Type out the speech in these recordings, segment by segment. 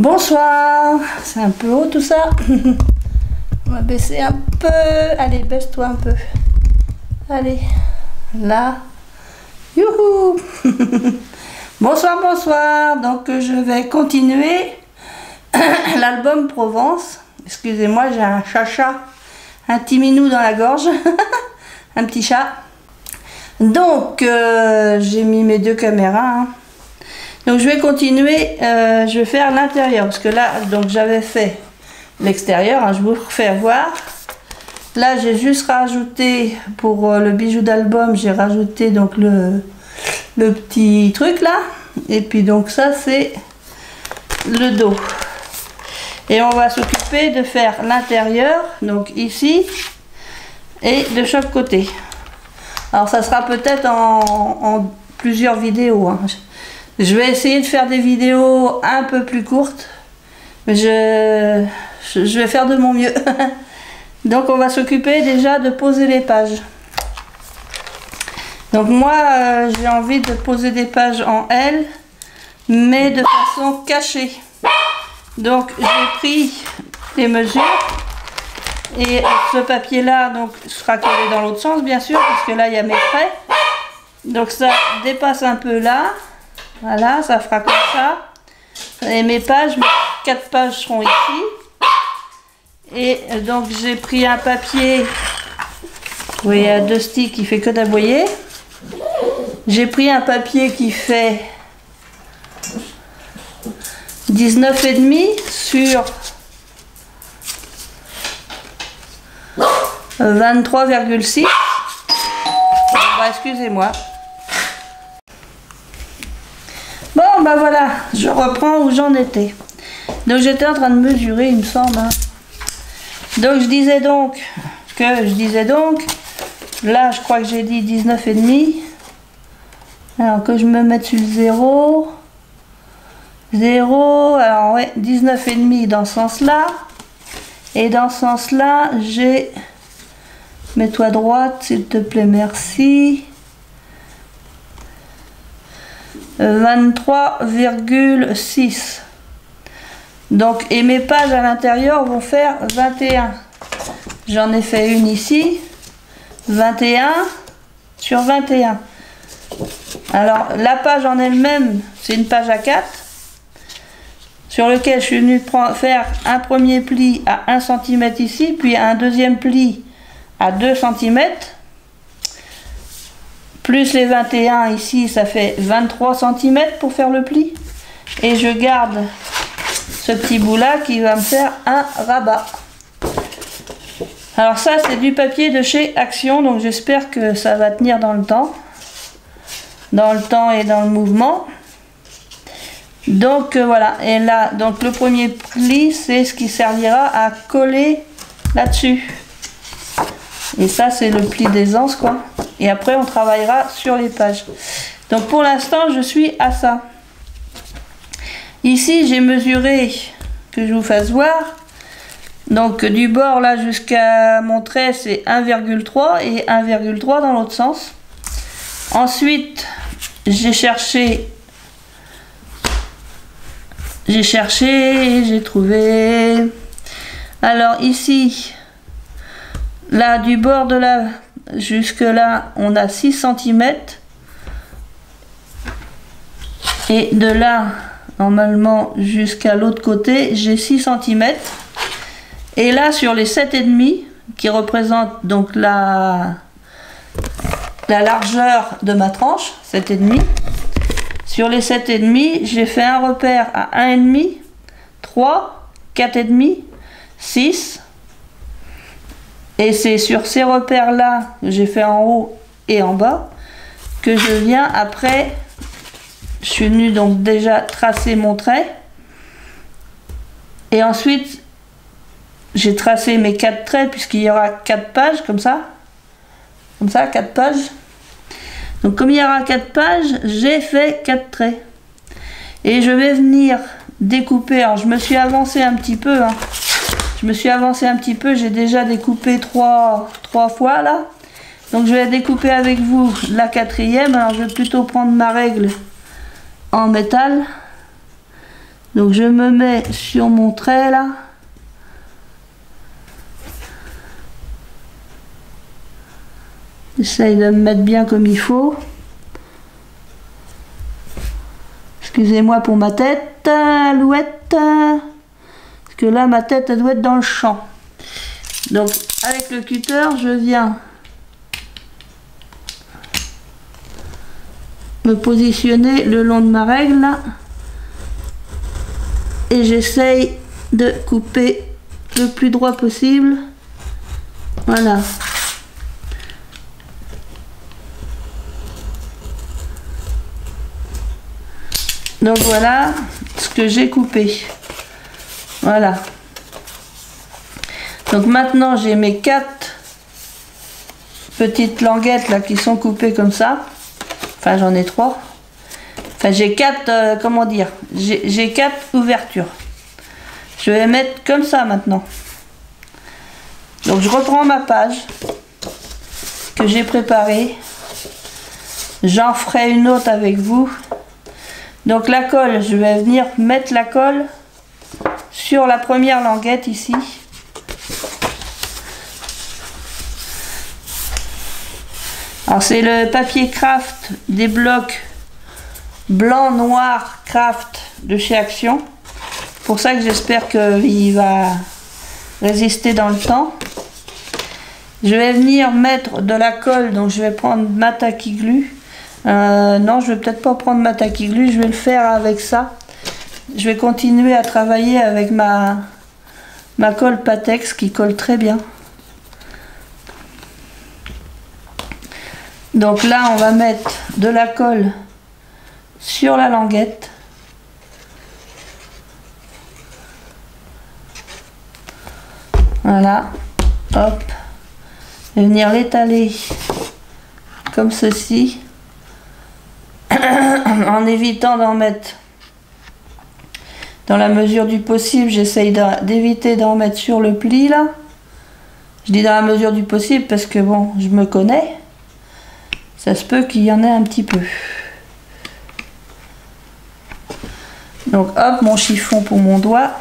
Bonsoir, c'est un peu haut tout ça. On va baisser un peu. Allez, baisse-toi un peu. Allez, là. Youhou. Bonsoir, bonsoir. Donc je vais continuer l'album Provence. Excusez-moi, j'ai un chacha, un petit minou dans la gorge. Un petit chat. Donc j'ai mis mes deux caméras. Hein. Donc je vais continuer, je vais faire l'intérieur parce que là, donc j'avais fait l'extérieur, hein, je vous refais voir. Là j'ai juste rajouté pour le bijou d'album, j'ai rajouté donc le petit truc là. Et puis donc ça c'est le dos. Et on va s'occuper de faire l'intérieur, donc ici et de chaque côté. Alors ça sera peut-être en plusieurs vidéos. Hein. Je vais essayer de faire des vidéos un peu plus courtes, mais je vais faire de mon mieux. Donc on va s'occuper déjà de poser les pages. Donc moi j'ai envie de poser des pages en L, mais de façon cachée. Donc j'ai pris les mesures et ce papier là donc sera collé dans l'autre sens bien sûr, parce que là il y a mes traits. Donc ça dépasse un peu là. Voilà, ça fera comme ça. Et mes pages, mes 4 pages seront ici. Et donc j'ai pris un papier, vous voyez, à 2 sticks qui fait que d'aboyer. J'ai pris un papier qui fait 19,5 sur 23,6. Bah, excusez-moi. Bon, bah voilà, je reprends où j'en étais. Donc j'étais en train de mesurer, il me semble. Hein. Donc je disais donc, là je crois que j'ai dit 19,5. Alors que je me mette sur le 0. 0, alors ouais, 19,5 dans ce sens-là. Et dans ce sens-là, j'ai... Mets-toi droite, s'il te plaît, merci. 23,6. Donc, et mes pages à l'intérieur vont faire 21. J'en ai fait une ici. 21 sur 21. Alors, la page en elle-même, c'est une page A4. Sur lequel je suis venue faire un premier pli à 1 cm ici, puis un deuxième pli à 2 cm. Plus les 21 ici, ça fait 23 cm pour faire le pli. Et je garde ce petit bout là qui va me faire un rabat. Alors ça c'est du papier de chez Action, donc j'espère que ça va tenir dans le temps. Dans le temps et dans le mouvement. Donc voilà, et là, donc le premier pli, c'est ce qui servira à coller là-dessus. Et ça c'est le pli d'aisance quoi. Et après on travaillera sur les pages. Donc pour l'instant je suis à ça. Ici j'ai mesuré, que je vous fasse voir. Donc du bord là jusqu'à mon trait c'est 1,3 et 1,3 dans l'autre sens. Ensuite j'ai cherché et j'ai trouvé. Alors ici, là du bord de là jusque là on a 6 cm. Et de là normalement jusqu'à l'autre côté j'ai 6 cm. Et là sur les 7,5 qui représentent donc la largeur de ma tranche, 7,5. Sur les 7,5 j'ai fait un repère à 1,5, 3, 4,5, 6. Et c'est sur ces repères là que j'ai fait en haut et en bas que je viens après. Je suis venue donc déjà tracer mon trait. Et ensuite j'ai tracé mes 4 traits puisqu'il y aura 4 pages comme ça. Comme ça, 4 pages. Donc comme il y aura 4 pages, j'ai fait 4 traits. Et je vais venir découper. Alors je me suis avancé un petit peu. Hein. Je me suis avancé un petit peu. J'ai déjà découpé 3 fois là. Donc je vais découper avec vous la 4e. Alors je vais plutôt prendre ma règle en métal. Donc je me mets sur mon trait là. J'essaye de me mettre bien comme il faut. Excusez-moi pour ma tête, Alouette. Parce que là, ma tête, elle doit être dans le champ. Donc, avec le cutter, je viens me positionner le long de ma règle, là. Et j'essaye de couper le plus droit possible. Voilà. Donc voilà ce que j'ai coupé. Voilà. Donc maintenant j'ai mes 4 petites languettes là qui sont coupées comme ça. Enfin j'en ai 3. Enfin j'ai 4, comment dire, j'ai 4 ouvertures. Je vais mettre comme ça maintenant. Donc je reprends ma page que j'ai préparée. J'en ferai une autre avec vous. Donc la colle, je vais venir mettre la colle sur la première languette ici. Alors c'est le papier craft des blocs blanc, noir, craft de chez Action. Pour ça que j'espère qu'il va résister dans le temps. Je vais venir mettre de la colle, donc je vais prendre ma tacky glue. Non, je vais peut-être pas prendre ma tacky glue, je vais le faire avec ça. Je vais continuer à travailler avec ma colle Patex qui colle très bien. Donc là, on va mettre de la colle sur la languette. Voilà, hop. Je vais venir l'étaler comme ceci. En évitant d'en mettre dans la mesure du possible, j'essaye d'éviter d'en mettre sur le pli là. Je dis dans la mesure du possible parce que bon, je me connais. Ça se peut qu'il y en ait un petit peu. Donc hop, mon chiffon pour mon doigt.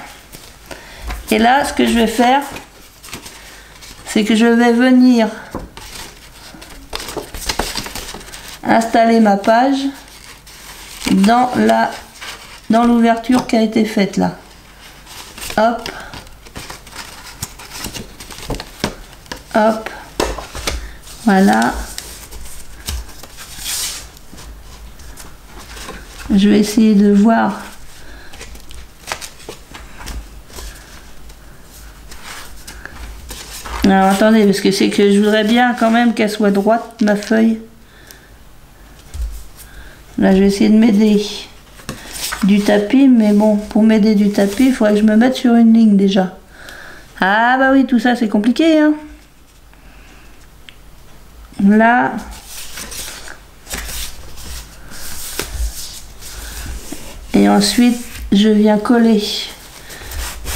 Et là, ce que je vais faire, c'est que je vais venir installer ma page dans l'ouverture qui a été faite là. Hop. Hop. Voilà. Je vais essayer de voir. Alors attendez, parce que c'est que je voudrais bien quand même qu'elle soit droite, ma feuille. Là, je vais essayer de m'aider du tapis, mais bon, pour m'aider du tapis, il faudrait que je me mette sur une ligne déjà. Ah bah oui, tout ça, c'est compliqué, hein. Là. Et ensuite, je viens coller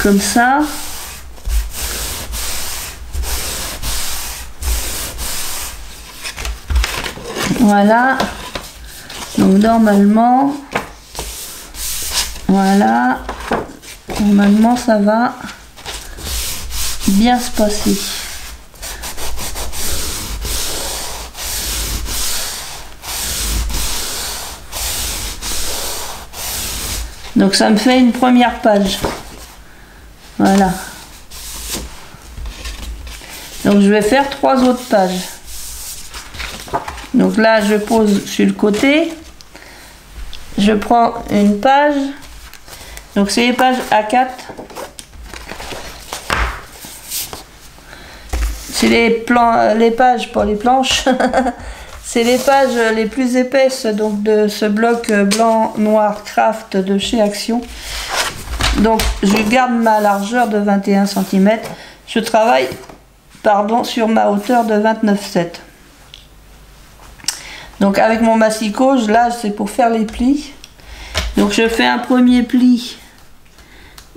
comme ça. Voilà. Donc normalement, voilà, normalement ça va bien se passer. Donc ça me fait une première page. Voilà. Donc je vais faire 3 autres pages. Donc là je pose sur le côté. Je prends une page, donc c'est les pages A4, c'est les pages, pas les planches, c'est les pages les plus épaisses donc de ce bloc blanc noir craft de chez Action. Donc je garde ma largeur de 21 cm, je travaille sur ma hauteur de 29,7. Donc avec mon massicot, là c'est pour faire les plis. Donc je fais un premier pli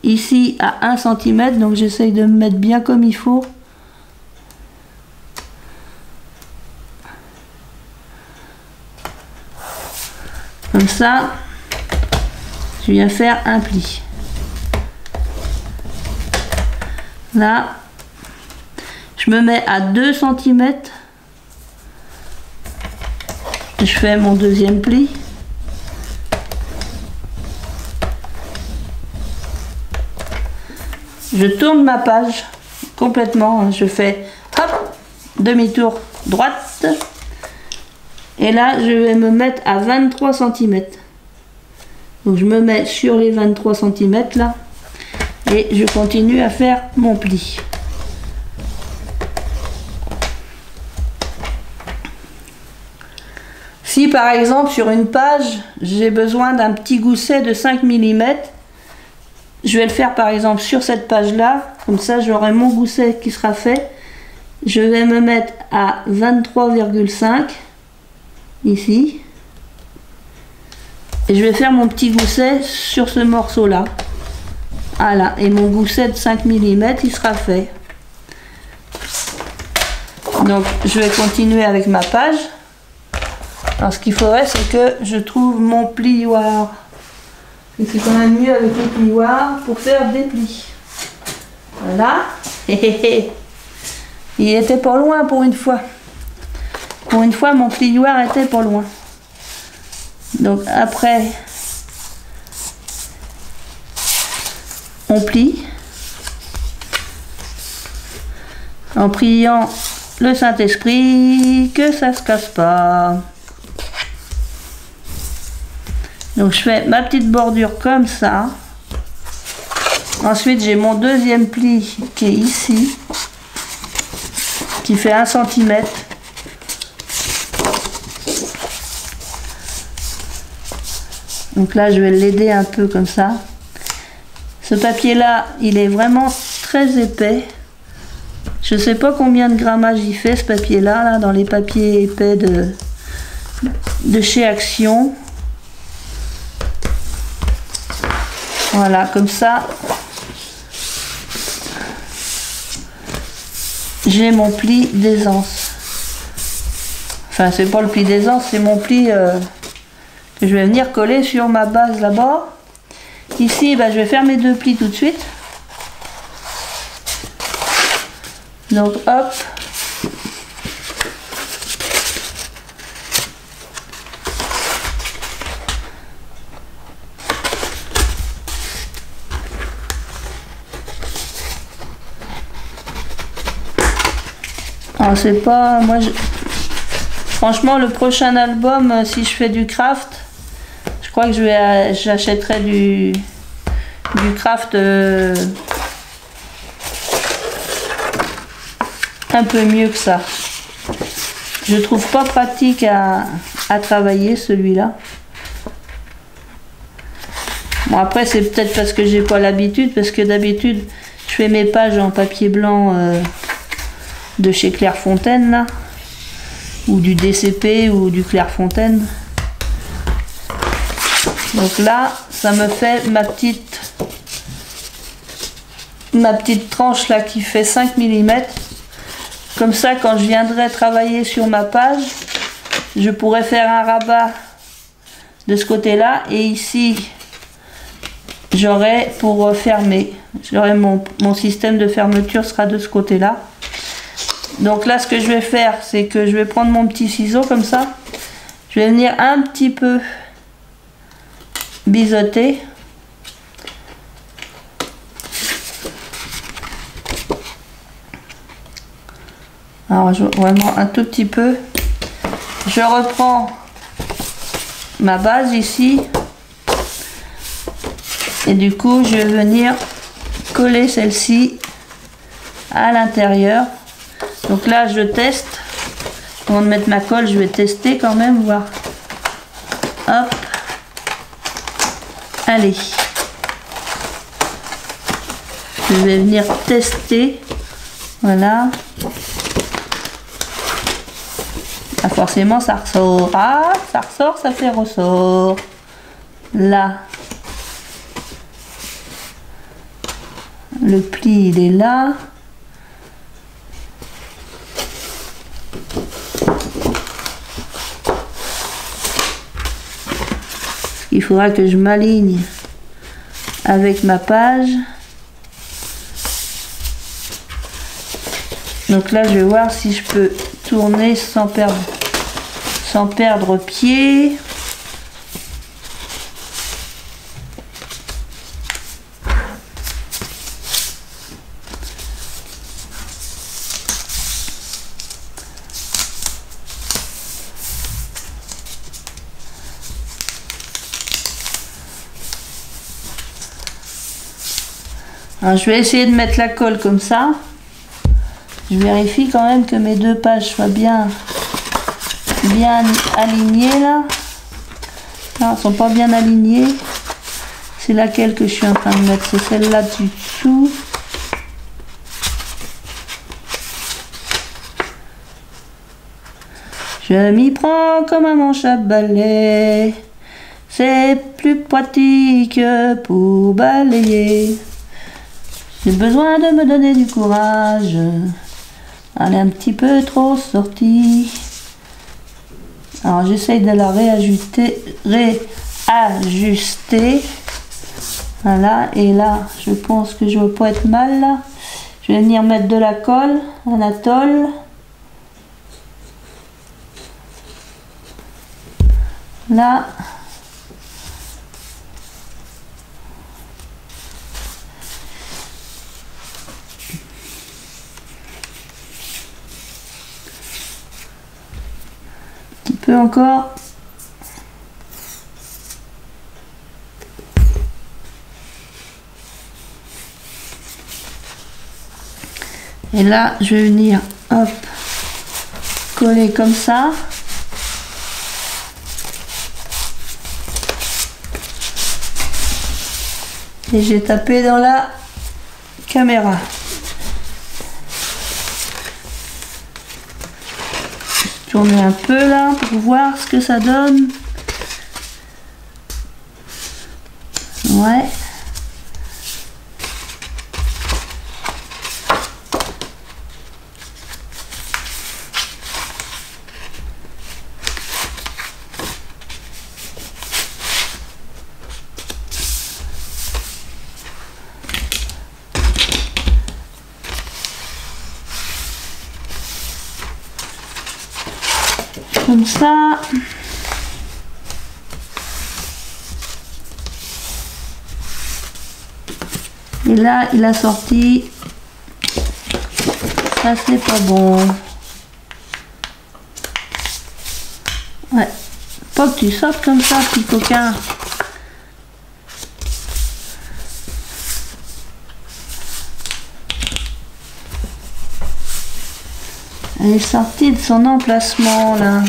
ici à 1 cm. Donc j'essaye de me mettre bien comme il faut. Comme ça, je viens faire un pli. Là, je me mets à 2 cm. Je fais mon deuxième pli. Je tourne ma page complètement. Je fais hop, demi-tour droite. Et là, je vais me mettre à 23 cm. Donc je me mets sur les 23 cm là. Et je continue à faire mon pli. Si par exemple sur une page, j'ai besoin d'un petit gousset de 5 mm, je vais le faire par exemple sur cette page là, comme ça j'aurai mon gousset qui sera fait. Je vais me mettre à 23,5 ici. Et je vais faire mon petit gousset sur ce morceau là. Voilà, et mon gousset de 5 mm il sera fait. Donc je vais continuer avec ma page. Alors ce qu'il faudrait, c'est que je trouve mon plioir. C'est quand même mieux avec le plioir pour faire des plis. Voilà. Il était pas loin pour une fois. Pour une fois, mon plioir était pas loin. Donc après, on plie. En priant le Saint-Esprit que ça se casse pas. Donc je fais ma petite bordure comme ça. Ensuite j'ai mon deuxième pli qui est ici, qui fait 1 cm. Donc là je vais l'aider un peu comme ça. Ce papier là il est vraiment très épais. Je sais pas combien de grammage il fait ce papier là, dans les papiers épais de chez Action. Voilà, comme ça, j'ai mon pli d'aisance. Enfin, c'est pas le pli d'aisance, c'est mon pli que je vais venir coller sur ma base là-bas. Ici, bah, je vais faire mes 2 plis tout de suite. Donc, hop. Alors c'est pas... Moi, franchement, le prochain album, si je fais du craft, je crois que j'achèterai du craft un peu mieux que ça. Je trouve pas pratique à travailler celui-là. Bon après c'est peut-être parce que j'ai pas l'habitude, parce que d'habitude je fais mes pages en papier blanc de chez Clairefontaine là, ou du DCP ou du Clairefontaine. Donc là ça me fait ma petite tranche là qui fait 5 mm. Comme ça quand je viendrai travailler sur ma page, je pourrais faire un rabat de ce côté là, et ici j'aurai pour fermer, j'aurai mon système de fermeture sera de ce côté là. Donc là ce que je vais faire, c'est que je vais prendre mon petit ciseau comme ça, je vais venir un petit peu biseauter. Alors vraiment un tout petit peu. Je reprends ma base ici. Et du coup je vais venir coller celle-ci à l'intérieur. Donc là je teste. Avant de mettre ma colle, je vais tester quand même, voir. Hop. Allez. Je vais venir tester. Voilà. Ah, forcément ça ressort. Ah, ça ressort, ça fait ressort. Là. Le pli il est là. Il faudra que je m'aligne avec ma page. Donc là, je vais voir si je peux tourner sans perdre pied. Alors, je vais essayer de mettre la colle comme ça. Je vérifie quand même que mes deux pages soient bien alignées là. Non, elles ne sont pas bien alignées. C'est laquelle que je suis en train de mettre? C'est celle-là du dessous. Je m'y prends comme un manche à balai. C'est plus pratique pour balayer. J'ai besoin de me donner du courage. Elle est un petit peu trop sortie. Alors j'essaye de la réajuster. Voilà, et là, je pense que je ne vais pas être mal là. Je vais venir mettre de la colle, Anatole. Là. Un peu encore. Et là, je vais venir, hop, coller comme ça. Et j'ai tapé dans la caméra. Tourner un peu là pour voir ce que ça donne. Ouais. Comme ça. Et là, il a sorti. Ça, c'est pas bon. Ouais. Pas que tu sortes comme ça, petit coquin. Elle est sortie de son emplacement là.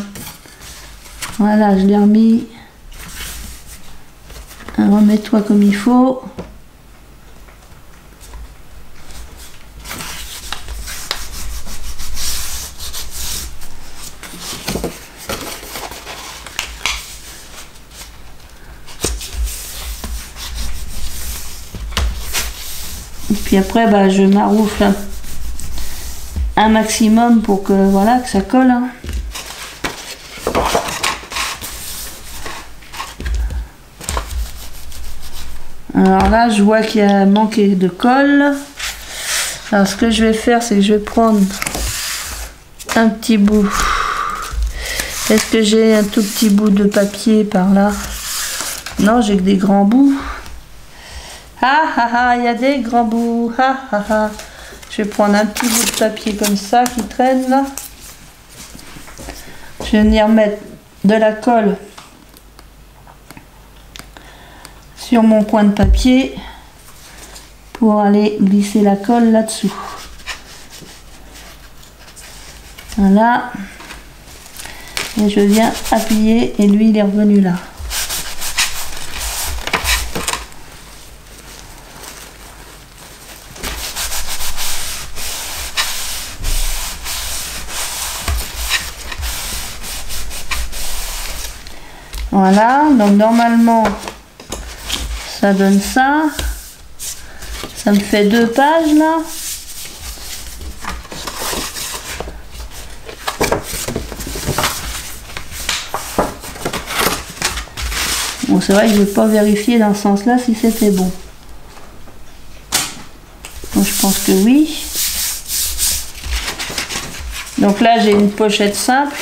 Voilà, je l'ai remis. Remets-toi comme il faut. Et puis après, bah, je maroufle un maximum pour que voilà que ça colle. Hein. Alors là, je vois qu'il y a manqué de colle. Alors ce que je vais faire, c'est que je vais prendre un petit bout. Est-ce que j'ai un tout petit bout de papier par là? Non, j'ai que des grands bouts. Ah ah ah, il y a des grands bouts. Ah ah ah. Je vais prendre un petit bout de papier comme ça qui traîne là. Je vais venir mettre de la colle sur mon coin de papier pour aller glisser la colle là-dessous. Voilà. Et je viens appuyer et lui il est revenu là. Voilà, donc normalement ça donne ça. Ça me fait 2 pages là. Bon, c'est vrai que je n'ai pas vérifié dans ce sens-là si c'était bon. Donc je pense que oui. Donc là j'ai une pochette simple.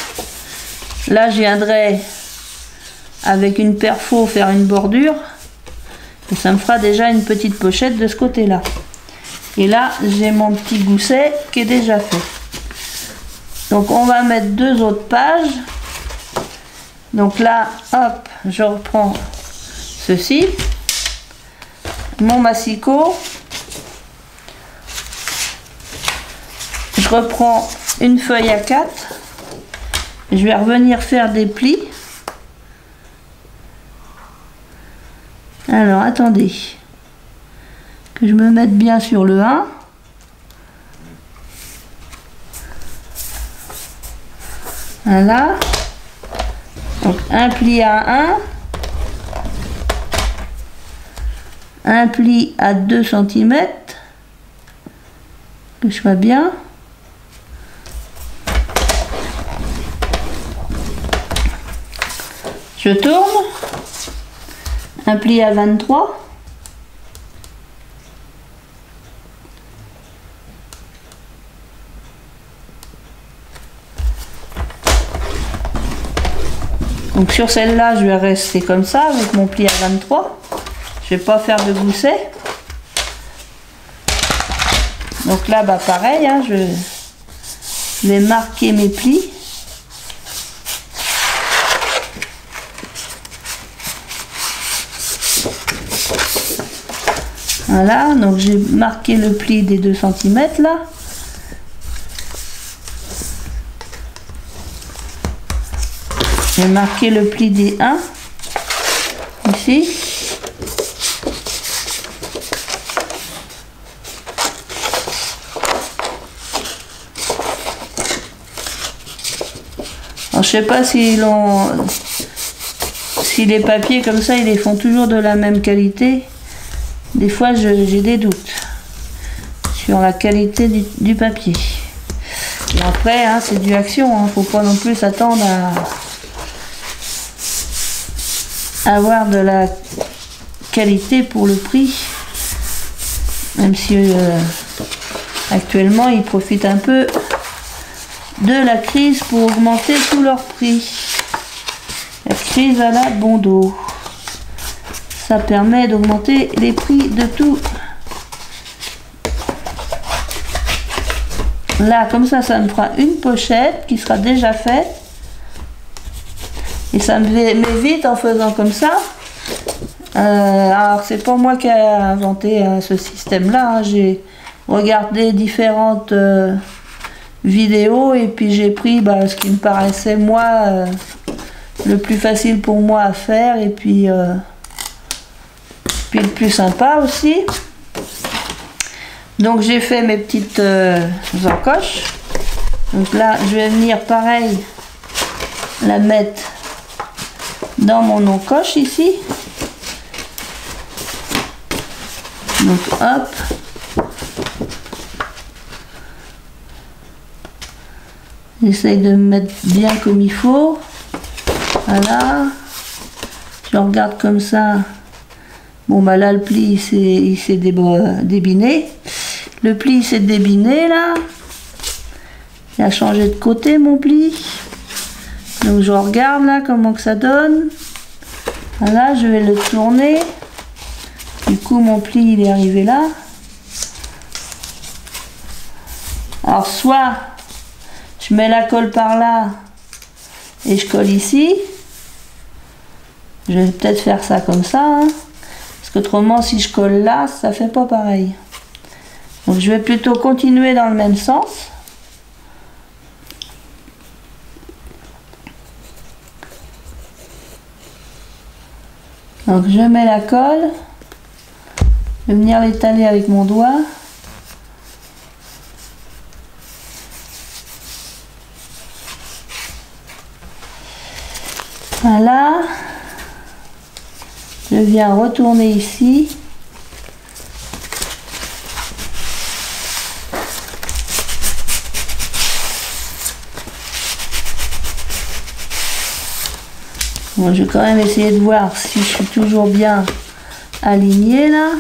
Là je viendrai avec une perfo faire une bordure. Et ça me fera déjà une petite pochette de ce côté là. Et là j'ai mon petit gousset qui est déjà fait. Donc on va mettre 2 autres pages. Donc là, hop, je reprends ceci, mon massicot, je reprends une feuille A4, je vais revenir faire des plis. Alors attendez, que je me mette bien sur le 1. Voilà. Donc un pli à 1, un pli à 2 cm, que je vois bien. Je tourne, un pli à 23. Donc sur celle-là, je vais rester comme ça avec mon pli à 23. Je vais pas faire de gousset. Donc là, bah pareil, hein, je vais marquer mes plis. Voilà, donc j'ai marqué le pli des 2 cm là. J'ai marqué le pli des 1 ici. Alors, je sais pas si les papiers comme ça ils les font toujours de la même qualité. Des fois j'ai des doutes sur la qualité du papier. Et après hein, c'est du action, hein, faut pas non plus s'attendre à avoir de la qualité pour le prix, même si actuellement ils profitent un peu de la crise pour augmenter tous leurs prix. La crise à la bon dos, ça permet d'augmenter les prix de tout. Là comme ça me fera une pochette qui sera déjà faite. Et ça m'évite en faisant comme ça. Alors c'est pas moi qui ai inventé ce système là, hein. J'ai regardé différentes vidéos et puis j'ai pris ce qui me paraissait moi le plus facile pour moi à faire et puis le plus sympa aussi. Donc j'ai fait mes petites encoches. Donc là je vais venir pareil la mettre dans mon encoche ici. Donc hop, j'essaye de me mettre bien comme il faut. Voilà, je regarde comme ça. Bon bah là le pli il s'est débiné. Le pli s'est débiné là. Il a changé de côté mon pli. Donc je regarde là comment que ça donne. Voilà, je vais le tourner. Du coup mon pli il est arrivé là. Alors soit je mets la colle par là et je colle ici. Je vais peut-être faire ça comme ça. Hein, parce qu'autrement si je colle là, ça fait pas pareil. Donc je vais plutôt continuer dans le même sens. Donc je mets la colle, je vais venir l'étaler avec mon doigt. Voilà. Je viens retourner ici. Bon, je vais quand même essayer de voir si je suis toujours bien alignée là.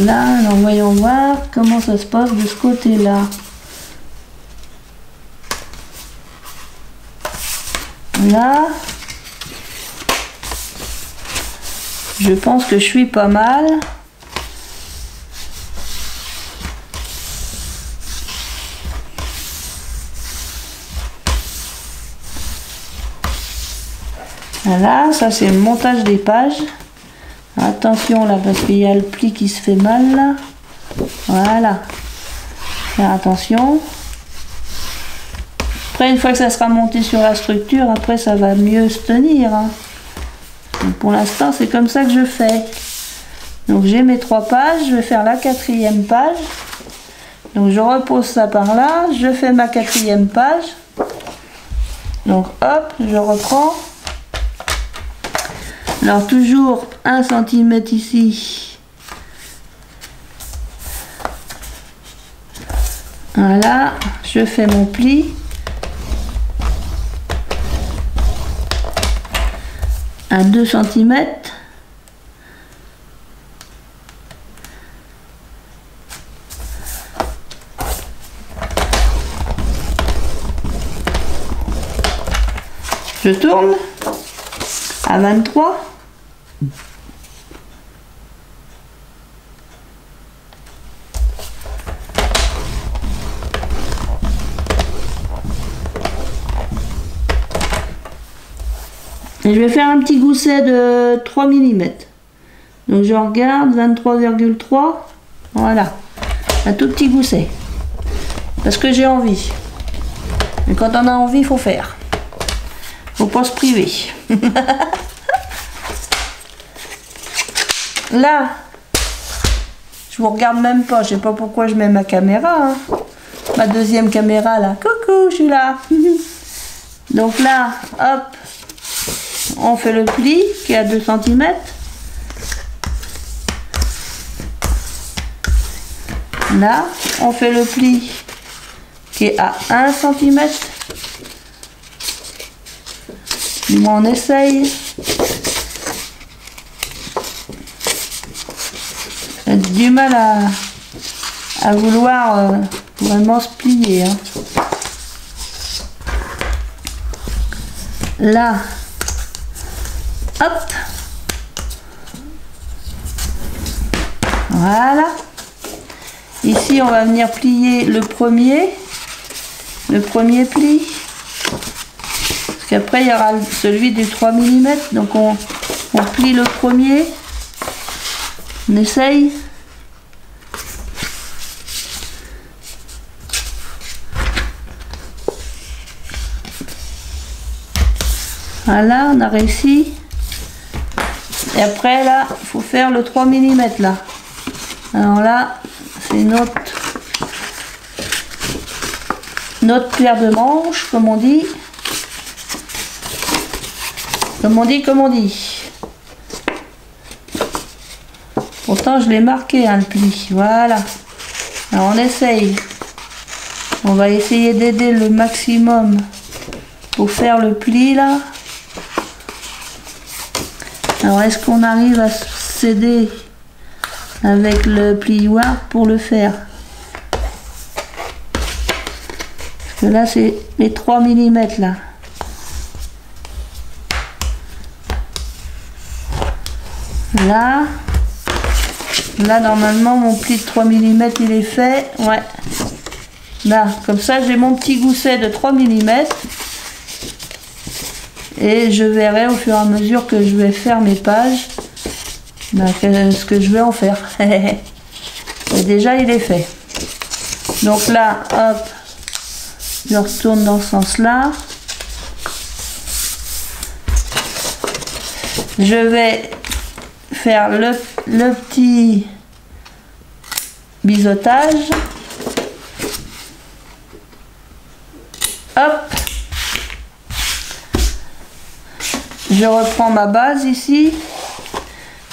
Voilà, alors voyons voir comment ça se passe de ce côté-là. Là, je pense que je suis pas mal. Voilà, ça c'est le montage des pages. Attention là, parce qu'il y a le pli qui se fait mal là. Voilà. Faire attention. Après, une fois que ça sera monté sur la structure, après ça va mieux se tenir. Hein. Donc, pour l'instant, c'est comme ça que je fais. Donc j'ai mes 3 pages, je vais faire la 4e page. Donc je repose ça par là, je fais ma 4e page. Donc hop, je reprends. Alors toujours 1 cm ici. Voilà, je fais mon pli. À 2 cm. Je tourne à 23. Et je vais faire un petit gousset de 3 mm. Donc je regarde 23,3. Voilà. Un tout petit gousset. Parce que j'ai envie. Et quand on a envie, il faut faire. Faut pas se priver. Là, je vous regarde même pas. Je sais pas pourquoi je mets ma caméra. Hein. Ma 2e caméra là. Coucou, je suis là. Donc là, hop. On fait le pli qui est à 2 cm. Là, on fait le pli qui est à 1 cm. Du moins, on essaye. J'ai du mal à vouloir vraiment se plier. Hein. Là, hop, voilà. Ici, on va venir plier le premier pli. Parce qu'après, il y aura celui du 3 mm. Donc, on plie le premier. On essaye. Voilà, on a réussi. Et après, là, il faut faire le 3 mm là. Alors là, c'est notre paire de manches, comme on dit. Comme on dit. Pourtant, je l'ai marqué, hein, le pli. Voilà. Alors, on essaye. On va essayer d'aider le maximum pour faire le pli, là. Alors, est-ce qu'on arrive à s'aider avec le plioir pour le faire? Parce que là, c'est les 3 mm, là. Là, normalement, mon pli de 3 mm, il est fait. Ouais. Là, comme ça, j'ai mon petit gousset de 3 mm. Et je verrai au fur et à mesure que je vais faire mes pages, ce que je vais en faire. Et déjà, il est fait. Donc là, hop, je retourne dans ce sens-là. Je vais faire le petit biseautage. Hop. Je reprends ma base ici.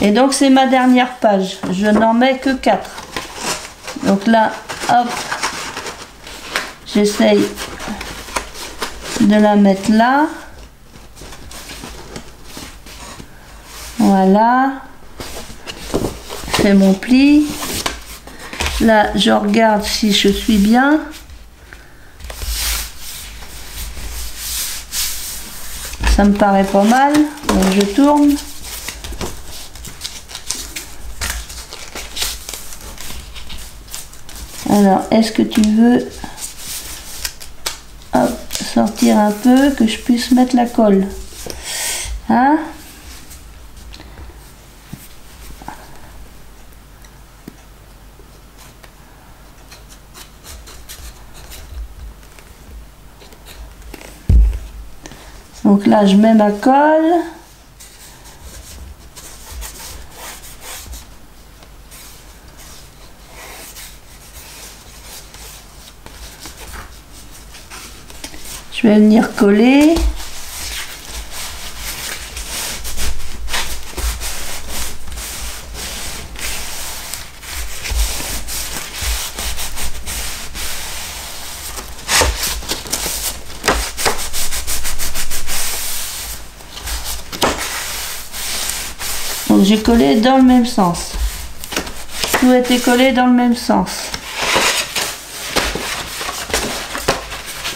Et donc c'est ma dernière page. Je n'en mets que 4. Donc là, hop. J'essaye de la mettre là. Voilà. Je fais mon pli. Là, je regarde si je suis bien. Ça me paraît pas mal. Donc je tourne. Alors, est-ce que tu veux sortir un peu, que je puisse mettre la colle? Hein? Donc là, je mets ma colle. Je vais venir coller. Donc j'ai collé dans le même sens. Tout a été collé dans le même sens.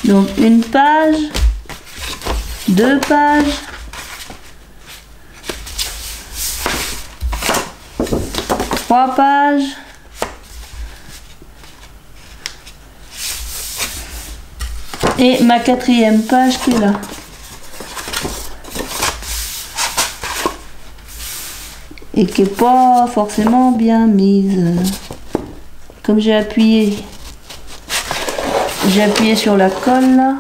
Donc une page, 2 pages, 3 pages, et ma 4e page qui est là. Et qui n'est pas forcément bien mise. Comme j'ai appuyé sur la colle là.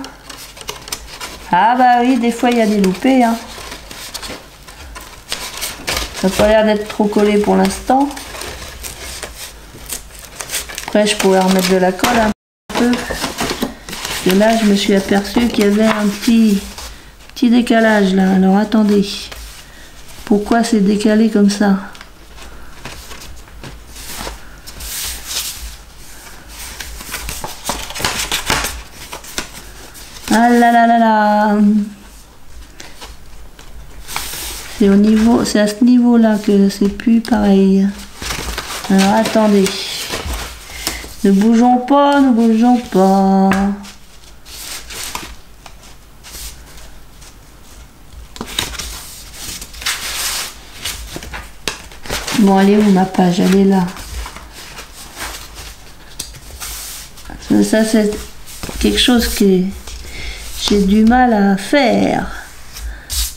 Ah bah oui, des fois il y a des loupés. Hein. Ça n'a pas l'air d'être trop collé pour l'instant. Après je pourrais remettre de la colle un peu. Et là je me suis aperçu qu'il y avait un petit décalage là. Alors attendez. Pourquoi c'est décalé comme ça? Ah là là là là. C'est à ce niveau-là que c'est plus pareil. Alors attendez. Ne bougeons pas, ne bougeons pas. Bon, elle est où ma page? Elle est là. Ça c'est quelque chose que j'ai du mal à faire.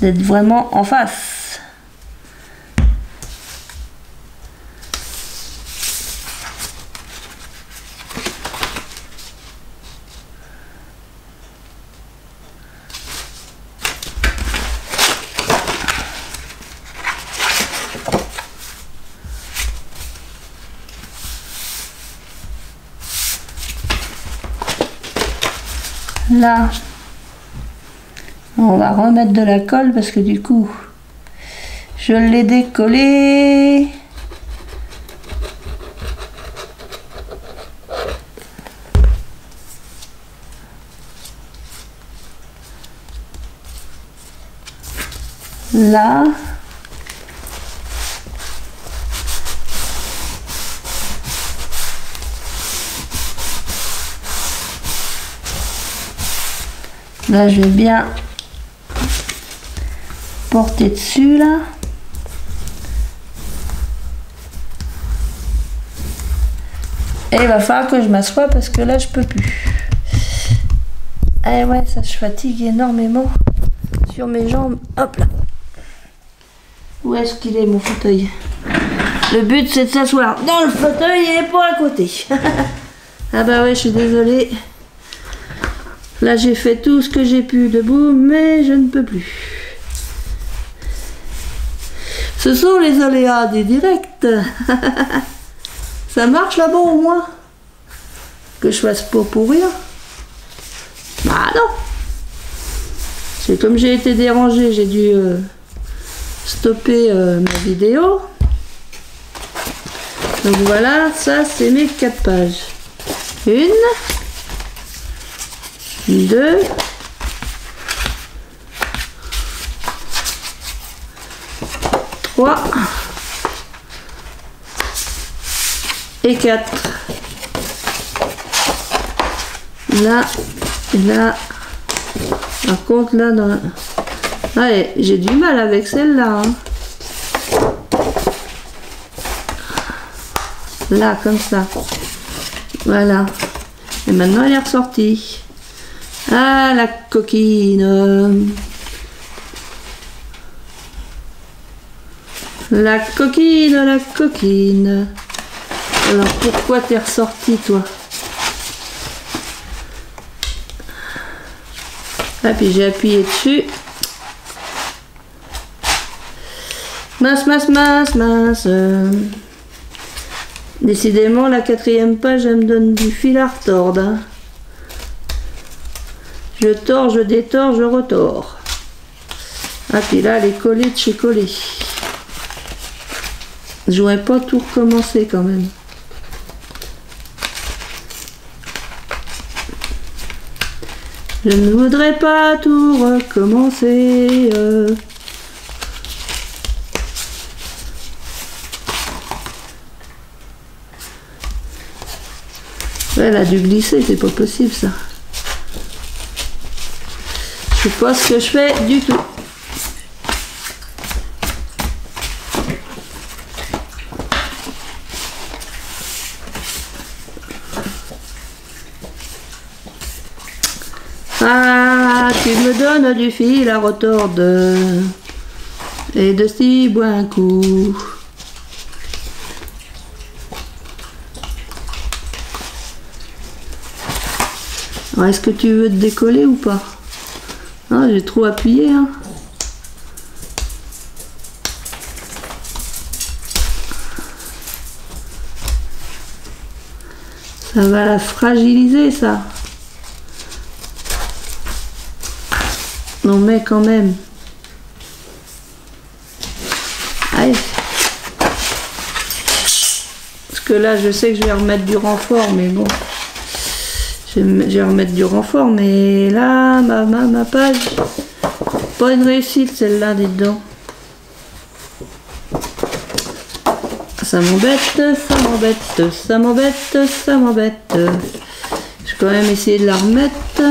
D'être vraiment en face. Là, on va remettre de la colle parce que du coup, je l'ai décollé. Là. Là, je vais bien porter dessus, là. Et il va falloir que je m'assoie parce que là, je peux plus. Eh ouais, ça, je fatigue énormément sur mes jambes. Hop là. Où est-ce qu'il est, mon fauteuil? Le but, c'est de s'asseoir dans le fauteuil et pas à côté. Ah bah ouais, je suis désolée. Là, j'ai fait tout ce que j'ai pu debout, mais je ne peux plus. Ce sont les aléas du direct. Ça marche là-bas au moins? Que je fasse pour pourrir? Bah non. C'est comme j'ai été dérangée, j'ai dû stopper ma vidéo. Donc voilà, ça c'est mes 4 pages. 1, 2, 3 et 4. Là, et là. Par contre, là, dans... Ouais, j'ai du mal avec celle-là. Hein. Là, comme ça. Voilà. Et maintenant, elle est ressortie. Ah, la coquine. La coquine, la coquine. Alors, pourquoi t'es ressortie, toi? Ah, puis j'ai appuyé dessus. Mince, mince, mince, mince. Décidément, la 4e page, elle me donne du fil à retordre. Hein. Je tords, je détords, je retors. Ah, puis là, elle est collée de chez collée. Je n'aurais pas tout recommencer quand même. Je ne voudrais pas tout recommencer. Elle a dû glisser, c'est pas possible ça. Je sais pas ce que je fais du tout. Ah, tu me donnes du fil à retordre et de si bois un coup. Est-ce que tu veux te décoller ou pas? Ah, j'ai trop appuyé. Hein. Ça va la fragiliser, ça. Non, mais quand même. Allez. Parce que là, je sais que je vais remettre du renfort, mais bon. Je vais remettre du renfort, mais là, ma page, pas une réussite celle-là, dis donc. Ça m'embête, ça m'embête, ça m'embête, ça m'embête. Je vais quand même essayer de la remettre.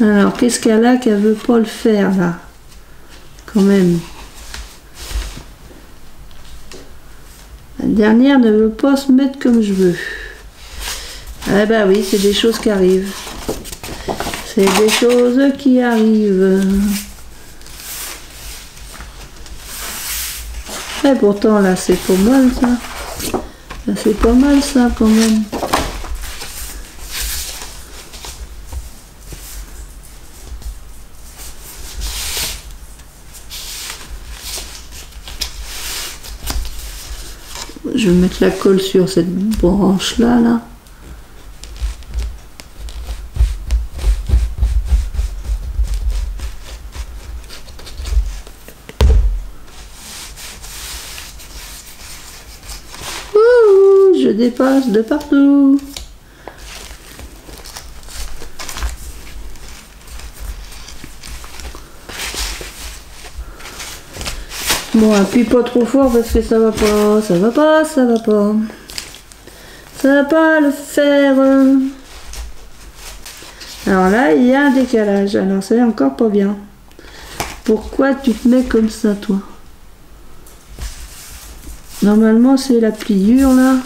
Alors, qu'est-ce qu'elle a qu'elle veut pas le faire, là? Quand même. La dernière ne veut pas se mettre comme je veux. Ah bah oui, c'est des choses qui arrivent. C'est des choses qui arrivent. Et pourtant là c'est pas mal ça. Là c'est pas mal ça quand même. Je vais mettre la colle sur cette branche là, là. Ouh, je dépasse de partout. Bon, appuie pas trop fort parce que ça va pas, ça va pas, ça va pas. Ça va pas le faire. Alors là, il y a un décalage. Alors c'est encore pas bien. Pourquoi tu te mets comme ça, toi? Normalement, c'est la pliure, là.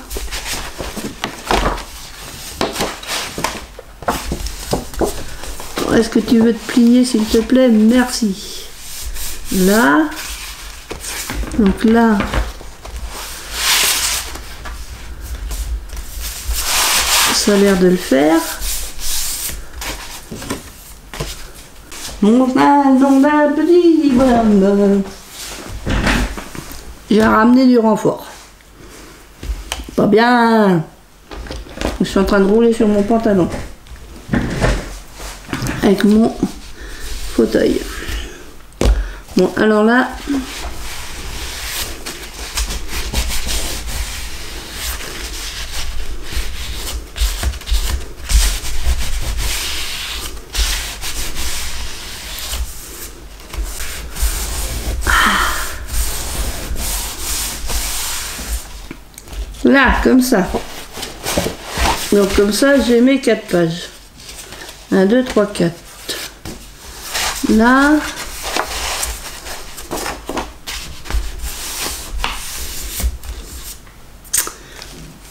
Est-ce que tu veux te plier, s'il te plaît? Merci. Là. Donc là, ça a l'air de le faire. Mon petit bonhomme. J'ai ramené du renfort. Pas bien. Je suis en train de rouler sur mon pantalon. Avec mon fauteuil. Bon, alors là... Là, comme ça. Donc comme ça, j'ai mes 4 pages. 1, 2, 3, 4. Là.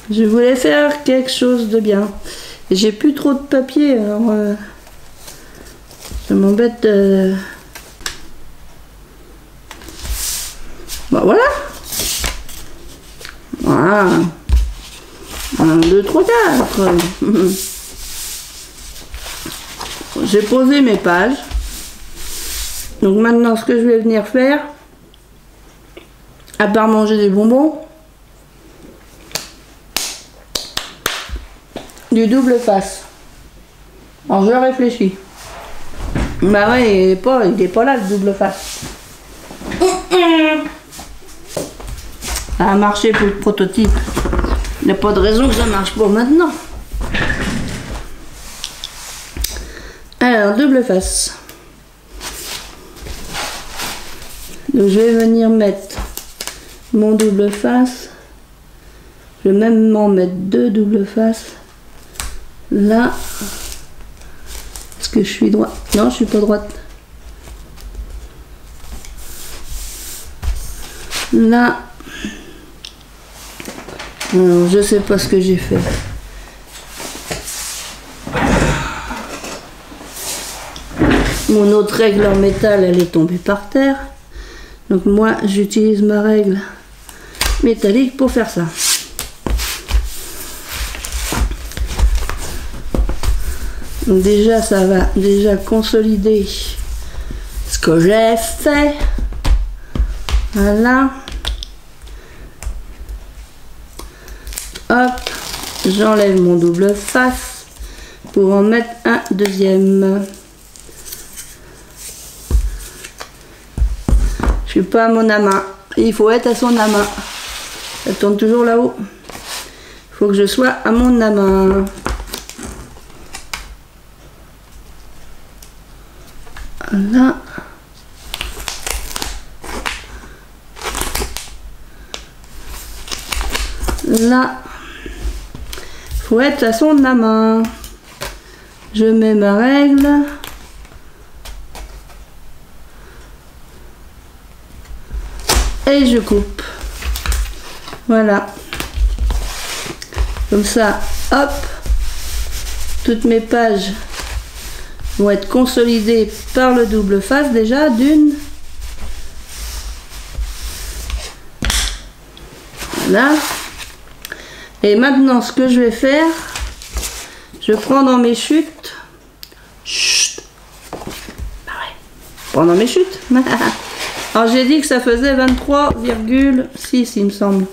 Je voulais faire quelque chose de bien. J'ai plus trop de papier, alors ça m'embête de... Bah voilà. Voilà. 1, 2, 3, 4. J'ai posé mes pages. Donc maintenant, ce que je vais venir faire, à part manger des bonbons, du double face. Alors je réfléchis. Bah ouais, il est pas là le double face. Ça a marché pour le prototype. Il n'y a pas de raison que ça marche pas maintenant. Alors, double face. Donc je vais venir mettre mon double face. Je vais même en mettre 2 double faces. Là. Est-ce que je suis droite? Non, je suis pas droite. Là. Alors, je sais pas ce que j'ai fait. Mon autre règle en métal, elle est tombée par terre. Donc moi, j'utilise ma règle métallique pour faire ça. Donc déjà, ça va déjà consolider ce que j'ai fait. Voilà. Hop, j'enlève mon double face pour en mettre un deuxième. Je suis pas à mon amas. Il faut être à son amas. Ça tourne toujours là-haut. Il faut que je sois à mon amas. Là. Là. Faut être à son amas. Je mets ma règle. Et je coupe. Voilà. Comme ça, hop. Toutes mes pages vont être consolidées par le double face déjà d'une. Voilà. Et maintenant, ce que je vais faire, je prends dans mes chutes. Chut. Ah ouais. Prends dans mes chutes. Alors j'ai dit que ça faisait 23,6 il me semble.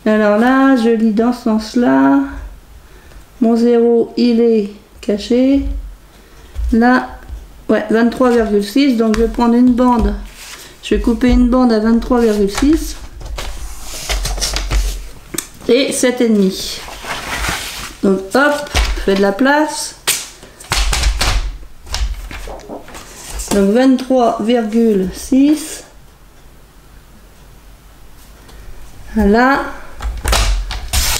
Alors là, je lis dans ce sens-là. Mon 0, il est caché. Là, ouais, 23,6. Donc je vais prendre une bande. Je vais couper une bande à 23,6. Et 7,5. Donc hop, je fais de la place. Donc 23,6. Là,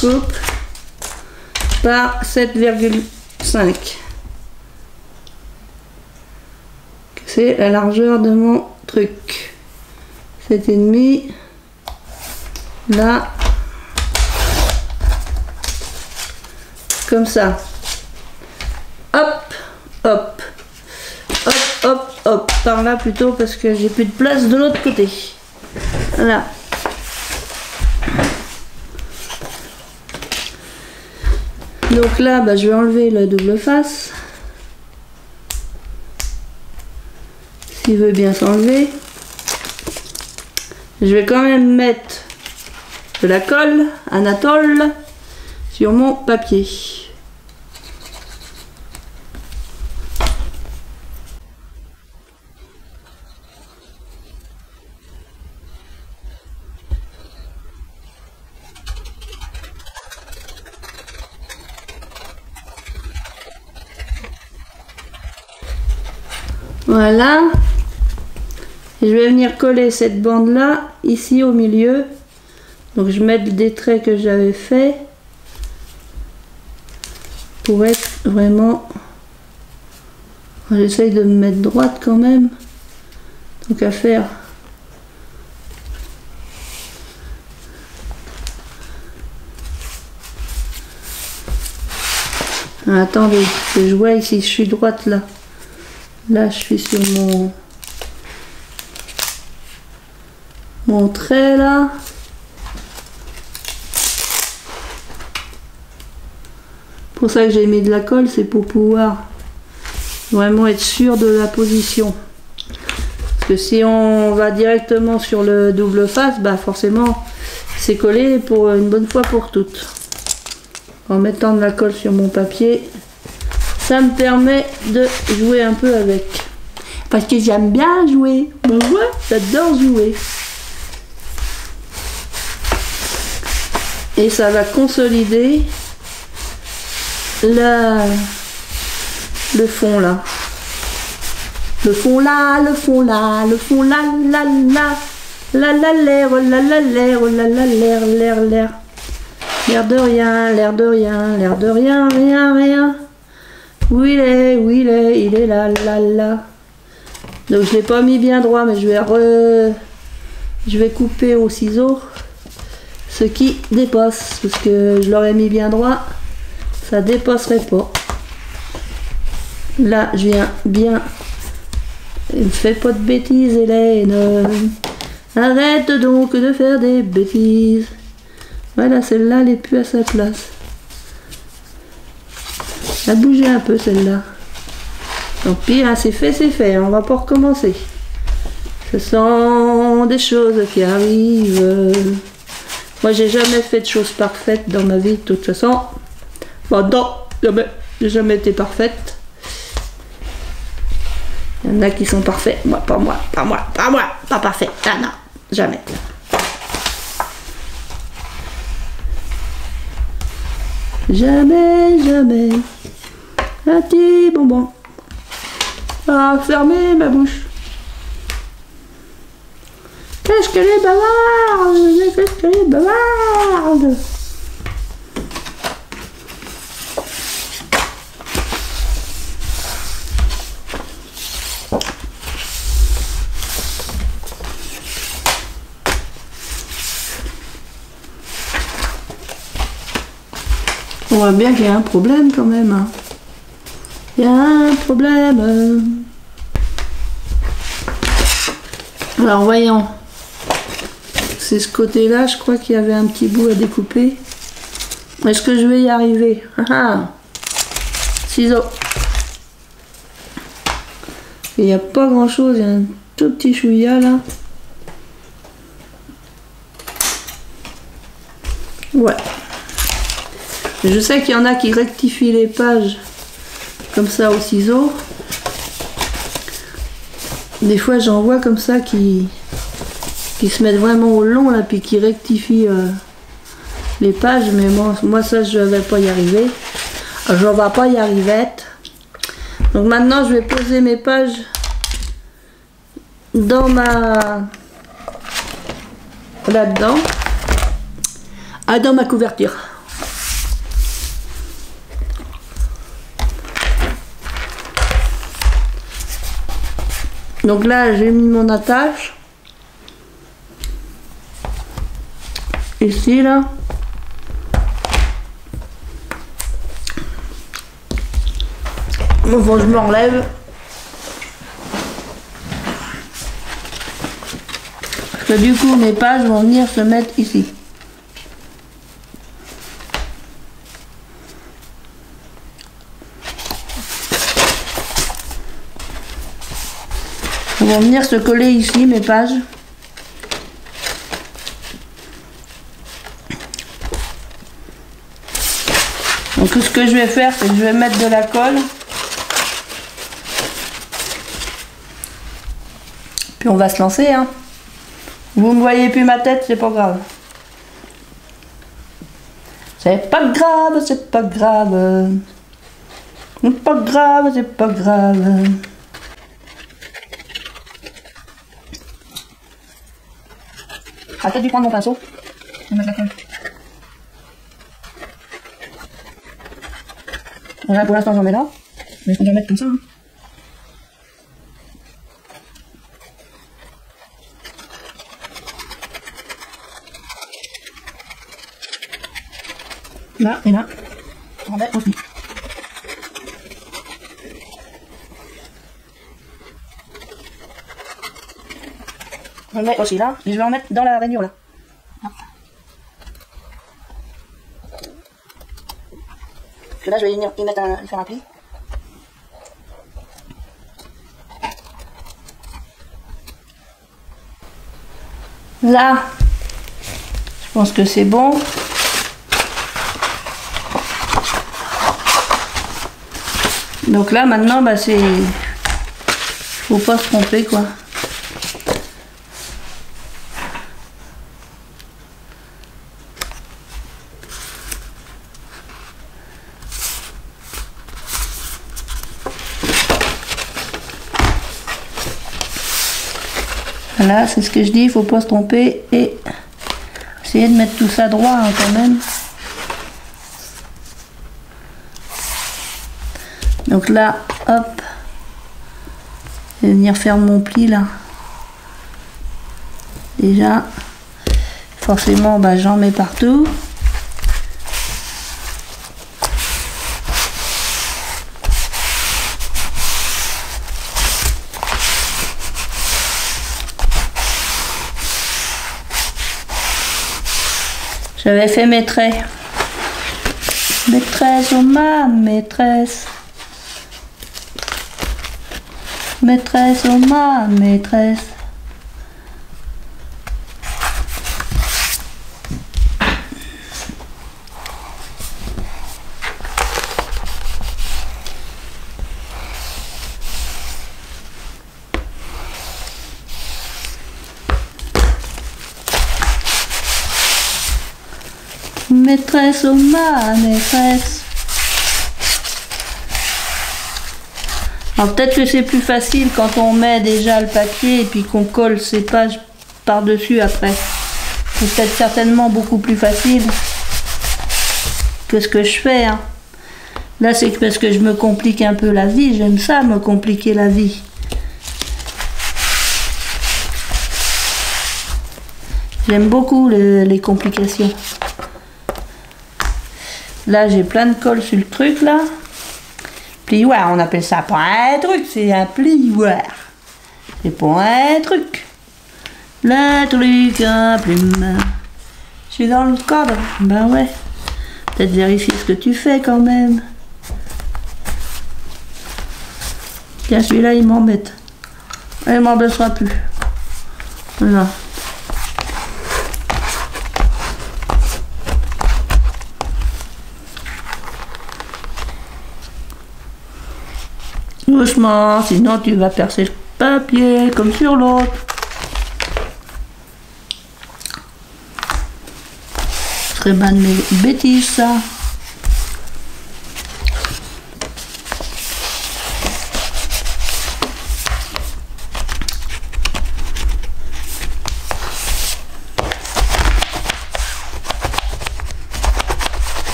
coupe par 7,5. C'est la largeur de mon truc. 7,5. Là. Comme ça. Hop, hop. Hop, hop, hop. Par là plutôt parce que j'ai plus de place de l'autre côté. Voilà. Donc là, bah, je vais enlever le double face. S'il veut bien s'enlever. Je vais quand même mettre de la colle Anatole sur mon papier. Voilà. Et je vais venir coller cette bande là, ici au milieu, Donc je mets des traits que j'avais fait pour être vraiment... J'essaye de me mettre droite quand même. Donc à faire... Attendez, que je vois ici, je suis droite là. Là, je suis sur mon trait là. Pour ça que j'ai mis de la colle, c'est pour pouvoir vraiment être sûr de la position. Parce que si on va directement sur le double face, bah forcément, c'est collé pour une bonne fois pour toutes. En mettant de la colle sur mon papier, ça me permet de jouer un peu avec. Parce que j'aime bien jouer. Moi, j'adore jouer. Et ça va consolider le fond là. Le fond là, le fond là, le fond là, là, là. La la l'air, la la l'air, la la l'air. L'air de rien, l'air de rien, l'air de rien, rien, rien. Où il est, il est là, là, là. Donc je l'ai pas mis bien droit, mais je vais couper au ciseau ce qui dépasse, parce que je l'aurais mis bien droit, ça dépasserait pas. Là, je viens bien. Ne fais pas de bêtises, Hélène. Arrête donc de faire des bêtises. Voilà, celle-là, elle n'est plus à sa place. Elle a bougé un peu, celle-là. Tant pis, hein, c'est fait, on va pas recommencer. Ce sont des choses qui arrivent. Moi, j'ai jamais fait de choses parfaites dans ma vie, de toute façon. Bon, non, j'ai jamais été parfaite. Il y en a qui sont parfaits. Moi, pas parfait. Ah non, jamais. Jamais. Un petit bonbon. Ah, fermez ma bouche. Qu'est-ce qu'elle est bavarde! Qu'est-ce qu'elle est bavarde! On voit bien qu'il y a un problème quand même. Hein. Il y a un problème. Alors voyons. C'est ce côté-là, je crois qu'il y avait un petit bout à découper. Est-ce que je vais y arriver? Ah, ciseaux. Il n'y a pas grand-chose, il y a un tout petit chouïa là. Ouais. Je sais qu'il y en a qui rectifient les pages comme ça au ciseau. Des fois j'en vois comme ça qui se mettent vraiment au long là, puis qui rectifient les pages, mais moi ça je vais pas y arriver. Je vais pas y arriver. Donc maintenant je vais poser mes pages dans là-dedans, dans ma couverture. Donc là, j'ai mis mon attache. Ici, là. Bon, je m'enlève. Parce que du coup, mes pages vont venir se mettre ici. Ils vont venir se coller ici, mes pages. Donc ce que je vais faire, c'est que je vais mettre de la colle. Puis on va se lancer. Hein. Vous ne voyez plus ma tête, c'est pas grave. C'est pas grave, c'est pas grave. C'est pas grave, c'est pas grave. Ah, t'as dû prendre mon pinceau. On va mettre la colle. Voilà, pour l'instant j'en mets là. Mais je peux en mettre comme ça. Hein. Là et là. On met aussi. On met aussi là. Et je vais en mettre dans la rainure là. Et là je vais y faire un pli. Là, je pense que c'est bon. Donc là maintenant bah c'est, faut pas se tromper quoi. Voilà, c'est ce que je dis, il faut pas se tromper et essayer de mettre tout ça droit hein, quand même. Donc là, hop, je vais venir faire mon pli là. Déjà, forcément, bah, j'en mets partout. J'avais fait mes traits. Maîtresse, oh ma maîtresse. Maîtresse, oh ma maîtresse. Maîtresse, oh ma maîtresse. Alors peut-être que c'est plus facile quand on met déjà le papier et puis qu'on colle ses pages par-dessus après. C'est peut-être certainement beaucoup plus facile que ce que je fais. Hein. Là c'est parce que je me complique un peu la vie. J'aime ça, me compliquer la vie. J'aime beaucoup les complications. Là, j'ai plein de colle sur le truc, là. Plioir, on appelle ça pas un truc, c'est un plioir. C'est pas un truc. Le truc à plume. Je suis dans le cadre. Ben ouais. Peut-être vérifier ce que tu fais quand même. Tiens, celui-là, il m'embête. Il m'embêtera plus. Voilà. Doucement, sinon tu vas percer le papier comme sur l'autre. Ce serait bien de mes bêtises ça.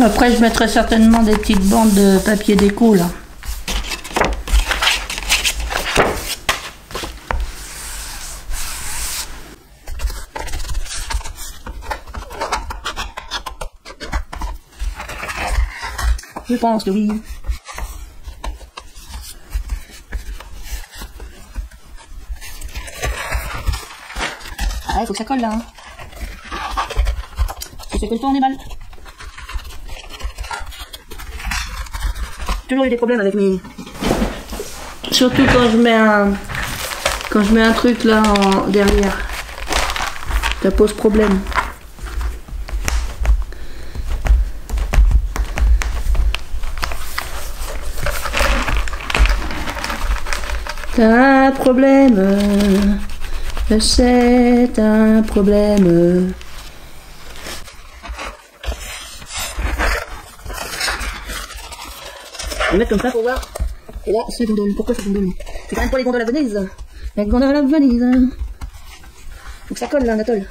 Après, je mettrai certainement des petites bandes de papier déco là. Je pense que oui. Ah, il faut que ça colle là. Hein. Si ça colle pas, on est mal. Toujours eu des problèmes avec mes... Surtout quand je mets un truc là derrière. Ça pose problème. T'as un problème. C'est un problème. vais mettre comme ça pour voir. Et là, c'est gondole. Pourquoi c'est gondole? C'est quand même pour les gondoles à Venise. La gondole à Venise. Faut que ça colle là, Anatole.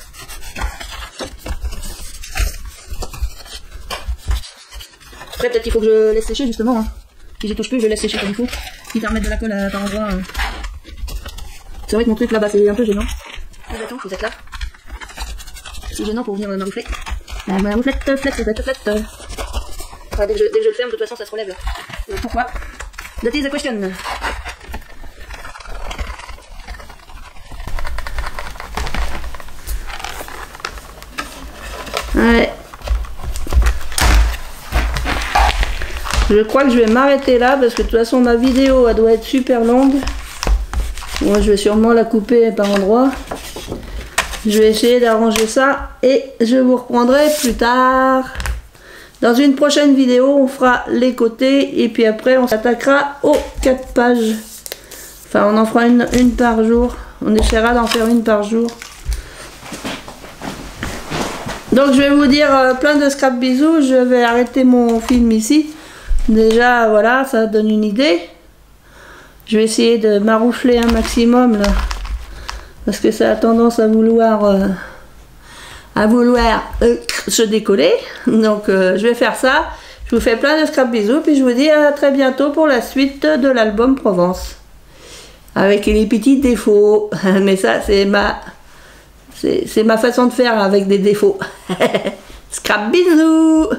Après, peut-être qu'il faut que je laisse sécher justement. Hein. Si je touche plus, je laisse sécher comme il faut. Quitte à remettre de la colle par endroit. C'est vrai que mon truc là-bas, c'est un peu gênant. Vous êtes là. C'est gênant pour venir me moufler. Ma mouflette, flette. Enfin, dès que je le ferme, de toute façon, ça se relève là. Pourquoi? That is the question. Ouais. Je crois que je vais m'arrêter là parce que de toute façon ma vidéo elle doit être super longue. Moi je vais sûrement la couper par endroits. Je vais essayer d'arranger ça et je vous reprendrai plus tard. Dans une prochaine vidéo on fera les côtés et puis après on s'attaquera aux 4 pages. Enfin on en fera une par jour. On essaiera d'en faire une par jour. Donc je vais vous dire plein de scrap bisous. Je vais arrêter mon film ici. Déjà voilà, ça donne une idée. Je vais essayer de maroufler un maximum là. Parce que ça a tendance à vouloir se décoller. Donc je vais faire ça. Je vous fais plein de scrap bisous. Puis je vous dis à très bientôt pour la suite de l'album Provence. Avec les petits défauts. Mais ça c'est ma façon de faire avec des défauts. Scrap bisous.